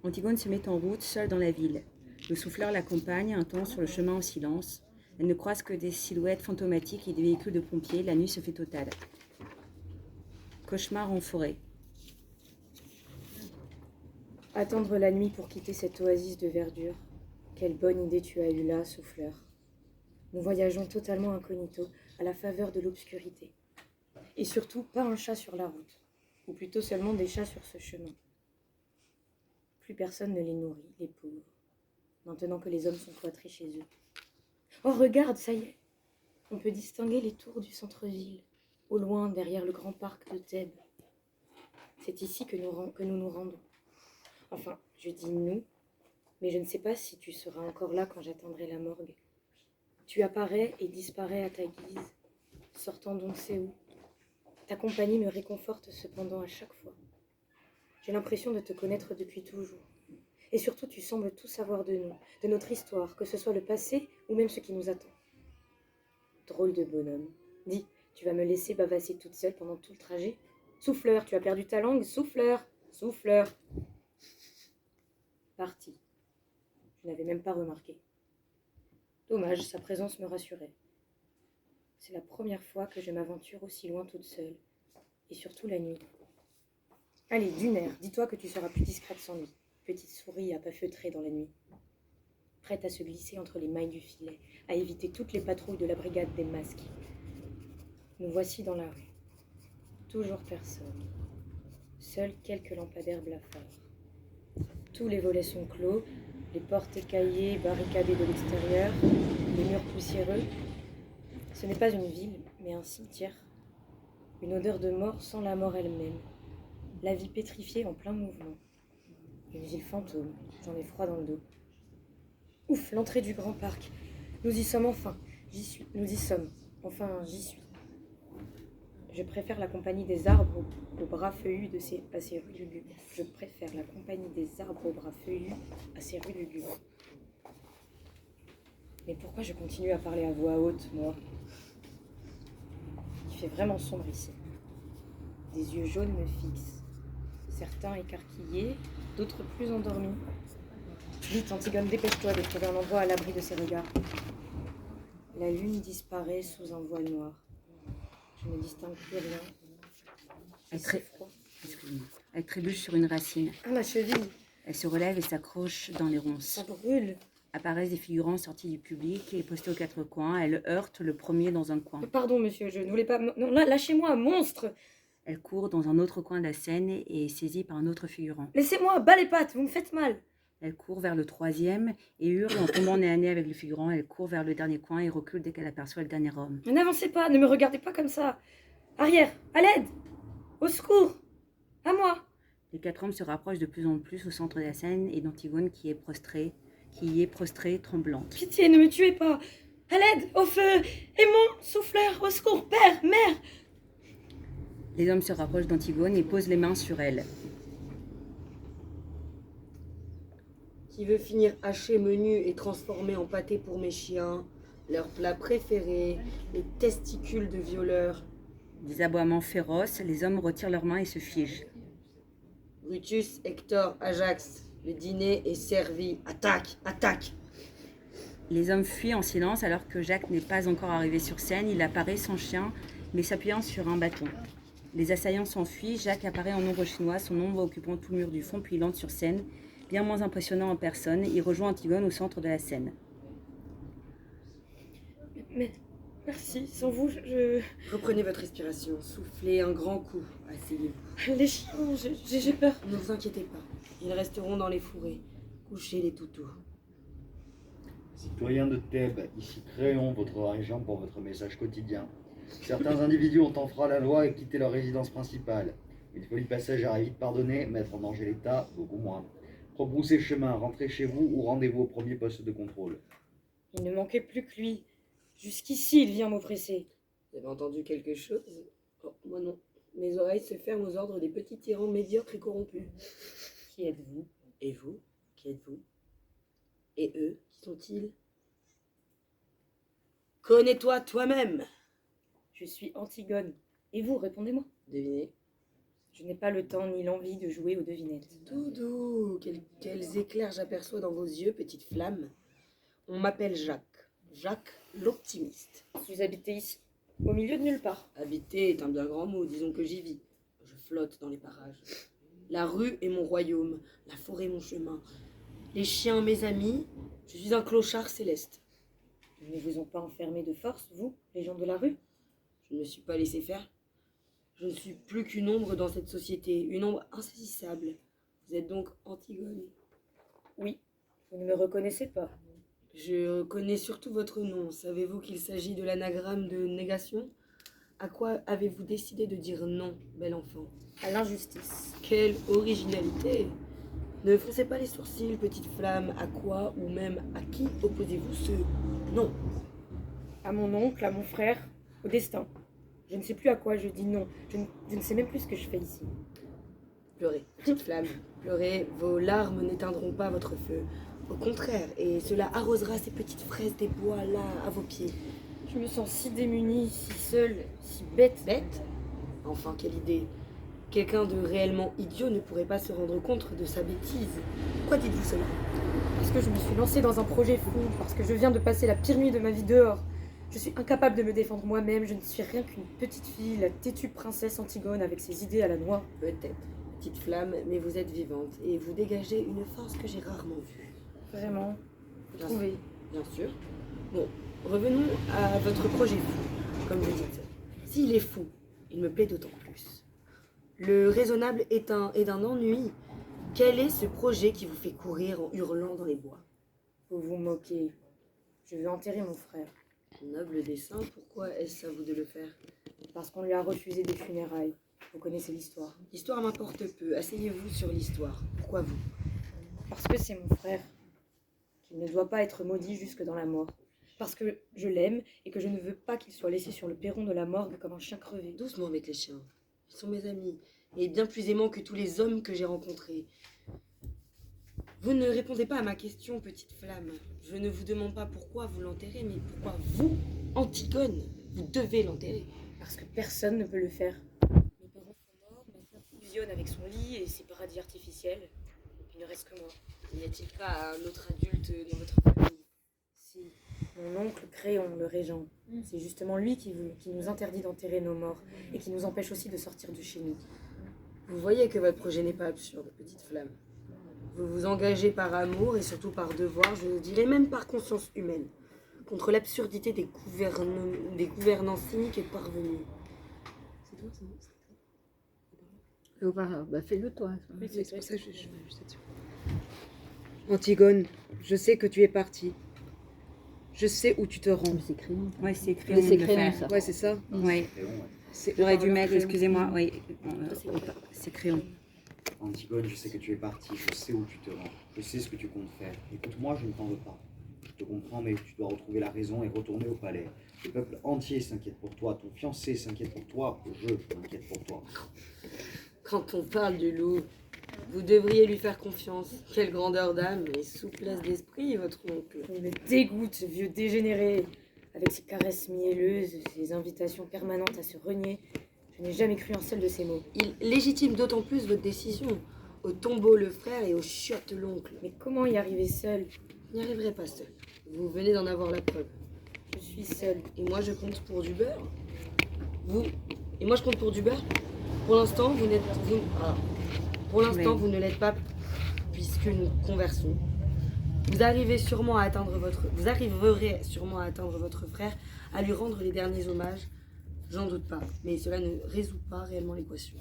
Antigone se met en route, seule dans la ville. Le souffleur l'accompagne un temps sur le chemin en silence. Elle ne croise que des silhouettes fantomatiques et des véhicules de pompiers. La nuit se fait totale. Cauchemar en forêt. Attendre la nuit pour quitter cette oasis de verdure. Quelle bonne idée tu as eue là, souffleur. Nous voyageons totalement incognito, à la faveur de l'obscurité. Et surtout, pas un chat sur la route, ou plutôt seulement des chats sur ce chemin. Plus personne ne les nourrit, les pauvres, maintenant que les hommes sont cloîtrés chez eux. Oh, regarde, ça y est, on peut distinguer les tours du centre-ville, au loin, derrière le grand parc de Thèbes. C'est ici que nous nous rendons. Enfin, je dis nous, mais je ne sais pas si tu seras encore là quand j'atteindrai la morgue. Tu apparais et disparais à ta guise, sortant d'on ne sait où. Ta compagnie me réconforte cependant à chaque fois. J'ai l'impression de te connaître depuis toujours. Et surtout, tu sembles tout savoir de nous, de notre histoire, que ce soit le passé ou même ce qui nous attend. Drôle de bonhomme. Dis, tu vas me laisser bavasser toute seule pendant tout le trajet? Souffleur, tu as perdu ta langue? Souffleur, souffleur. Parti. Je n'avais même pas remarqué. Dommage, sa présence me rassurait. C'est la première fois que je m'aventure aussi loin toute seule, et surtout la nuit. Allez, d'une air, dis-toi que tu seras plus discrète sans lui. Petite souris à pas feutrer dans la nuit. Prête à se glisser entre les mailles du filet, à éviter toutes les patrouilles de la brigade des masques. Nous voici dans la rue. Toujours personne. Seuls quelques lampadaires blafards. Tous les volets sont clos, les portes écaillées, barricadées de l'extérieur, les murs poussiéreux. Ce n'est pas une ville, mais un cimetière. Une odeur de mort sans la mort elle-même. La vie pétrifiée en plein mouvement. Une ville fantôme, j'en ai froid dans le dos. Ouf, l'entrée du grand parc. Nous y sommes enfin. J'y suis. Nous y sommes. Enfin, j'y suis. Je préfère la compagnie des arbres aux bras feuillus à ces rues lugubres. Je préfère la compagnie des arbres aux bras feuillus à ces rues lugubres. Mais pourquoi je continue à parler à voix haute, moi? Il fait vraiment sombre ici. Des yeux jaunes me fixent. Certains écarquillés, d'autres plus endormis. Vite, Antigone, dépêche-toi de trouver un endroit à l'abri de ces regards. La lune disparaît sous un voile noir. Je ne distingue plus rien. C'est froid. Excuse-moi. Elle trébuche sur une racine. Ah, ma cheville! Elle se relève et s'accroche dans les ronces. Ça brûle! Apparaissent des figurants sortis du public et postés aux quatre coins. Elle heurte le premier dans un coin. Pardon, monsieur, je ne voulais pas... Non, lâchez-moi, monstre! Elle court dans un autre coin de la scène et est saisie par un autre figurant. Laissez-moi, bas les pattes, vous me faites mal! Elle court vers le troisième et hurle en tombant nez à nez avec le figurant. Elle court vers le dernier coin et recule dès qu'elle aperçoit le dernier homme. Mais n'avancez pas, ne me regardez pas comme ça! Arrière, à l'aide! Au secours! À moi! Les quatre hommes se rapprochent de plus en plus au centre de la scène et d'Antigone qui y est prostrée, tremblante. Pitié, ne me tuez pas! À l'aide! Au feu! Aimons! Souffleur! Au secours! Père! Mère! Les hommes se rapprochent d'Antigone et posent les mains sur elle. Qui veut finir haché, menu et transformé en pâté pour mes chiens, leur plat préféré, les testicules de violeurs. Des aboiements féroces, les hommes retirent leurs mains et se figent. Brutus, Hector, Ajax, le dîner est servi. Attaque! Attaque! Les hommes fuient en silence alors que Jacques n'est pas encore arrivé sur scène. Il apparaît sans chien, mais s'appuyant sur un bâton. Les assaillants s'enfuient. Jacques apparaît en ombre chinoise, son ombre occupant tout le mur du fond, puis il entre sur scène. Bien moins impressionnant en personne, il rejoint Antigone au centre de la scène. Mais merci, sans vous, je... Reprenez votre respiration, soufflez un grand coup, asseyez-vous. Les chiens, j'ai peur. Ne vous inquiétez pas, ils resteront dans les fourrés. Couchez les toutous. Citoyens de Thèbes, ici créons votre région pour votre message quotidien. Certains individus ont enfreint la loi et quitté leur résidence principale. Une folie passagère est vite pardonnée, mettre en danger l'État, beaucoup moins. Rebroussez chemin, rentrez chez vous ou rendez-vous au premier poste de contrôle. Il ne manquait plus que lui. Jusqu'ici, il vient m'oppresser. Vous avez entendu quelque chose? Oh, moi non. Mes oreilles se ferment aux ordres des petits tyrans médiocres et corrompus. Qui êtes-vous? Et vous? Qui êtes-vous? Et eux, qui sont-ils? Connais-toi toi-même! Je suis Antigone. Et vous, répondez-moi. Devinez. Je n'ai pas le temps ni l'envie de jouer aux devinettes. Doudou, quels éclairs j'aperçois dans vos yeux, petite flamme. On m'appelle Jacques. Jacques l'optimiste. Vous habitez ici, au milieu de nulle part. Habiter est un bien grand mot, disons que j'y vis. Je flotte dans les parages. La rue est mon royaume, la forêt mon chemin. Les chiens mes amis, je suis un clochard céleste. Ils ne vous ont pas enfermé de force, vous, les gens de la rue? Je ne me suis pas laissé faire. Je ne suis plus qu'une ombre dans cette société, une ombre insaisissable. Vous êtes donc Antigone. Oui, vous ne me reconnaissez pas. Je connais surtout votre nom. Savez-vous qu'il s'agit de l'anagramme de négation? À quoi avez-vous décidé de dire non, bel enfant? À l'injustice. Quelle originalité! Ne froncez pas les sourcils, petite flamme. À quoi ou même à qui opposez-vous ce non? À mon oncle, à mon frère, au destin. Je ne sais plus à quoi je dis non. Je ne sais même plus ce que je fais ici. Pleurez, petite flamme, pleurez. Vos larmes n'éteindront pas votre feu. Au contraire, et cela arrosera ces petites fraises des bois là à vos pieds. Je me sens si démunie, si seule, si bête. Bête? Enfin, quelle idée! Quelqu'un de réellement idiot ne pourrait pas se rendre compte de sa bêtise. Pourquoi dites-vous cela? Parce que je me suis lancée dans un projet fou, parce que je viens de passer la pire nuit de ma vie dehors. Je suis incapable de me défendre moi-même, je ne suis rien qu'une petite fille, la têtue princesse Antigone avec ses idées à la noix. Peut-être, petite flamme, mais vous êtes vivante et vous dégagez une force que j'ai rarement vue. Vraiment, vous Bien trouvez? Bien sûr. Bon, revenons à votre projet fou, comme vous dites. S'il est fou, il me plaît d'autant plus. Le raisonnable est d'un ennui. Quel est ce projet qui vous fait courir en hurlant dans les bois? Vous vous moquez. Je veux enterrer mon frère, Noble dessein, pourquoi est-ce à vous de le faire? parce qu'on lui a refusé des funérailles. Vous connaissez l'histoire. L'histoire m'importe peu. Asseyez-vous sur l'histoire. Pourquoi vous? Parce que c'est mon frère, qu'il ne doit pas être maudit jusque dans la mort. Parce que je l'aime et que je ne veux pas qu'il soit laissé sur le perron de la morgue comme un chien crevé. Doucement avec les chiens. Ils sont mes amis et bien plus aimants que tous les hommes que j'ai rencontrés. Vous ne répondez pas à ma question, petite flamme. Je ne vous demande pas pourquoi vous l'enterrez, mais pourquoi vous, Antigone, vous devez l'enterrer. Parce que personne ne peut le faire. Mes parents sont morts, ma sœur fusionne avec son lit et ses paradis artificiels. Il ne reste que moi. N'y a-t-il pas un autre adulte dans votre famille? Si, mon oncle Créon, le régent. C'est justement lui qui nous interdit d'enterrer nos morts et qui nous empêche aussi de sortir de chez nous. Vous voyez que votre projet n'est pas absurde, petite flamme. Vous vous engagez par amour et surtout par devoir, je dirais même par conscience humaine, contre l'absurdité des gouvernants cyniques et parvenus. C'est toi, Le haut-parleur, bah fais-le toi. Oui, C'est pour ça que je vais juste dessus. Antigone, je sais que tu es partie. Je sais où tu te rends. Ouais, c'est écrit. Mais c'est de Créon, faire. ça. Ouais, c'est ça. Ouais. C'est J'aurais dû haut-parleur mettre, Créon. excusez-moi, oui. C'est crayon. Antigone, je sais que tu es parti, je sais où tu te rends, je sais ce que tu comptes faire. Écoute-moi, je ne t'en veux pas. Je te comprends, mais tu dois retrouver la raison et retourner au palais. Le peuple entier s'inquiète pour toi, ton fiancé s'inquiète pour toi, je m'inquiète pour toi. Quand on parle du loup, vous devriez lui faire confiance. Quelle grandeur d'âme et souplesse d'esprit, votre oncle. Il me dégoûte, ce vieux dégénéré, avec ses caresses mielleuses, ses invitations permanentes à se renier. Je n'ai jamais cru en seul de ces mots. Il légitime d'autant plus votre décision. Au tombeau le frère et au chiottes l'oncle. Mais comment y arriver seule? Vous n'y arriverez pas seul. Vous venez d'en avoir la preuve. Je suis seule. Et moi je compte pour du beurre. Vous et moi je compte pour du beurre. Pour l'instant vous n'êtes pour l'instant Oui. vous ne l'êtes pas puisque nous conversons. Vous arriverez sûrement à atteindre votre frère, à lui rendre les derniers hommages. J'en doute pas, mais cela ne résout pas réellement l'équation.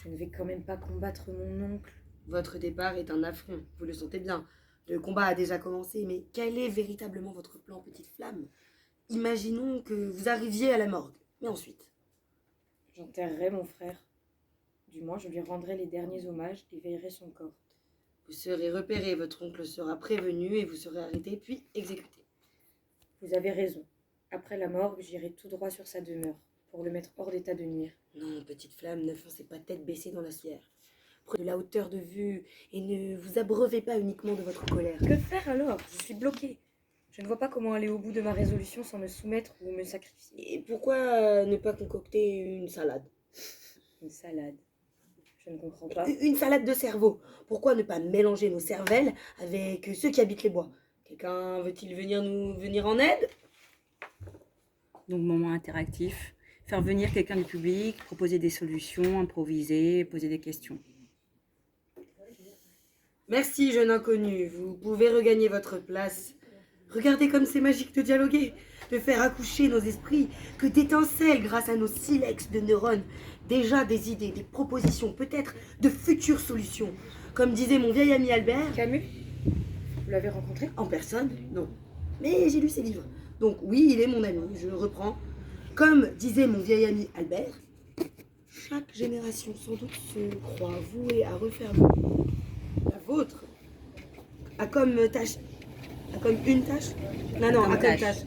Je ne vais quand même pas combattre mon oncle. Votre départ est un affront, vous le sentez bien. Le combat a déjà commencé, mais quel est véritablement votre plan, petite flamme? Imaginons que vous arriviez à la morgue, mais ensuite? J'enterrerai mon frère. Du moins, je lui rendrai les derniers hommages et veillerai son corps. Vous serez repéré, votre oncle sera prévenu et vous serez arrêté puis exécuté. Vous avez raison. Après la morgue, j'irai tout droit sur sa demeure, pour le mettre hors d'état de nuire. Non, petite flamme, ne foncez pas tête baissée dans la sueur. Prenez de la hauteur de vue et ne vous abreuvez pas uniquement de votre colère. Que faire alors? Je suis bloquée. Je ne vois pas comment aller au bout de ma résolution sans me soumettre ou me sacrifier. Et pourquoi ne pas concocter une salade? Une salade. Je ne comprends pas. Une salade de cerveau. Pourquoi ne pas mélanger nos cervelles avec ceux qui habitent les bois? Quelqu'un veut-il venir en aide? Donc, moment interactif. Faire venir quelqu'un du public, proposer des solutions, improviser, poser des questions. Merci, jeune inconnu. Vous pouvez regagner votre place. Regardez comme c'est magique de dialoguer, de faire accoucher nos esprits, que d'étincelles grâce à nos silex de neurones. Déjà des idées, des propositions, peut-être de futures solutions. Comme disait mon vieil ami Albert. Camus? Vous l'avez rencontré? En personne, non. Mais j'ai lu ses livres. Donc oui, il est mon ami, je reprends. Comme disait mon vieil ami Albert, chaque génération sans doute se croit vouée à refaire le monde. La vôtre a comme tâche... A comme une tâche? Non, Comme a comme tâche. tâche.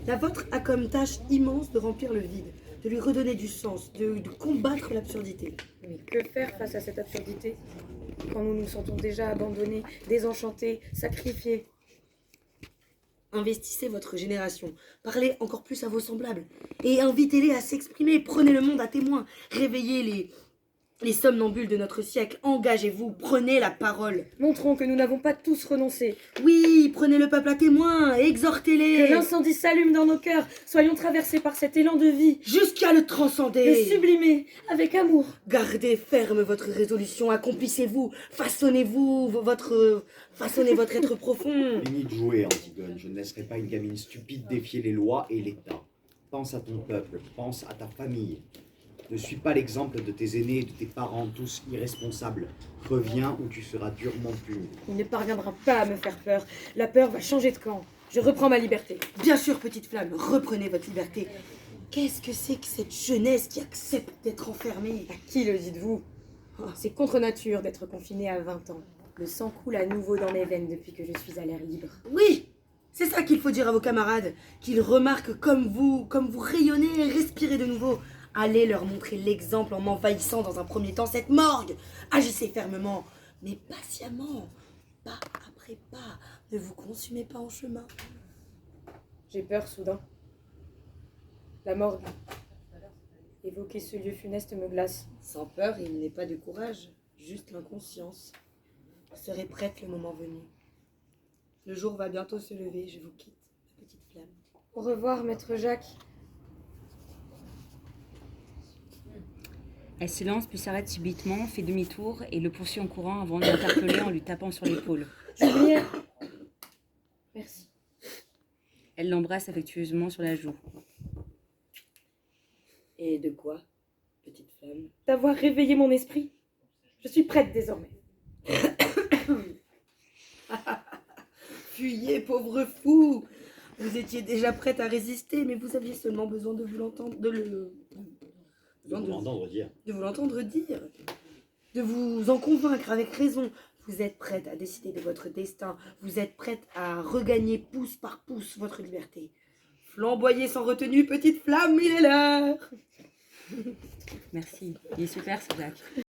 La vôtre a comme tâche immense de remplir le vide, de lui redonner du sens, de combattre l'absurdité. Mais que faire face à cette absurdité quand nous nous sentons déjà abandonnés, désenchantés, sacrifiés? Investissez votre génération, parlez encore plus à vos semblables et invitez-les à s'exprimer, prenez le monde à témoin, réveillez les somnambules de notre siècle, engagez-vous, prenez la parole. Montrons que nous n'avons pas tous renoncé, Oui, prenez le peuple à témoin, que exhortez-les l'incendie s'allume dans nos cœurs, soyons traversés par cet élan de vie, jusqu'à le le transcender. sublimer, avec amour. Gardez ferme votre résolution, accomplissez-vous, façonnez votre être profond. Fini de jouer, Antigone. Je ne laisserai pas une gamine stupide défier les lois et l'État. Pense à ton peuple, pense à ta famille. Ne suis pas l'exemple de tes aînés et de tes parents, tous irresponsables. Reviens ou tu seras durement puni. Il ne parviendra pas à me faire peur. La peur va changer de camp. Je reprends ma liberté. Bien sûr, petite flamme, reprenez votre liberté. Qu'est-ce que c'est que cette jeunesse qui accepte d'être enfermée? À qui le dites-vous? C'est contre nature d'être confiné à 20 ans. Le sang coule à nouveau dans mes veines depuis que je suis à l'air libre. Oui, c'est ça qu'il faut dire à vos camarades, qu'ils remarquent comme vous rayonnez et respirez de nouveau. Allez leur montrer l'exemple en m'envahissant dans un premier temps cette morgue. Agissez fermement, mais patiemment, pas après pas. Ne vous consumez pas en chemin. J'ai peur soudain. La morgue. Évoquer ce lieu funeste me glace. Sans peur, il n'est pas de courage, juste l'inconscience. Serez prête le moment venu. Le jour va bientôt se lever, je vous quitte, ma petite flamme. Au revoir, maître Jacques. Elle se lance puis s'arrête subitement, fait demi-tour et le poursuit en courant avant de l'interpeller en lui tapant sur l'épaule. Julien. Merci. Elle l'embrasse affectueusement sur la joue. Et de quoi, petite flamme? D'avoir réveillé mon esprit. Je suis prête désormais. Fuyez, pauvre fou! Vous étiez déjà prête à résister, mais vous aviez seulement besoin de vous l'entendre, de Vous m'entendre dire. vous l'entendre dire, de vous en convaincre avec raison. Vous êtes prête à décider de votre destin. Vous êtes prête à regagner pouce par pouce votre liberté. Flamboyez sans retenue, petite flamme, il est l'heure! Merci. Il est super ce Jacques.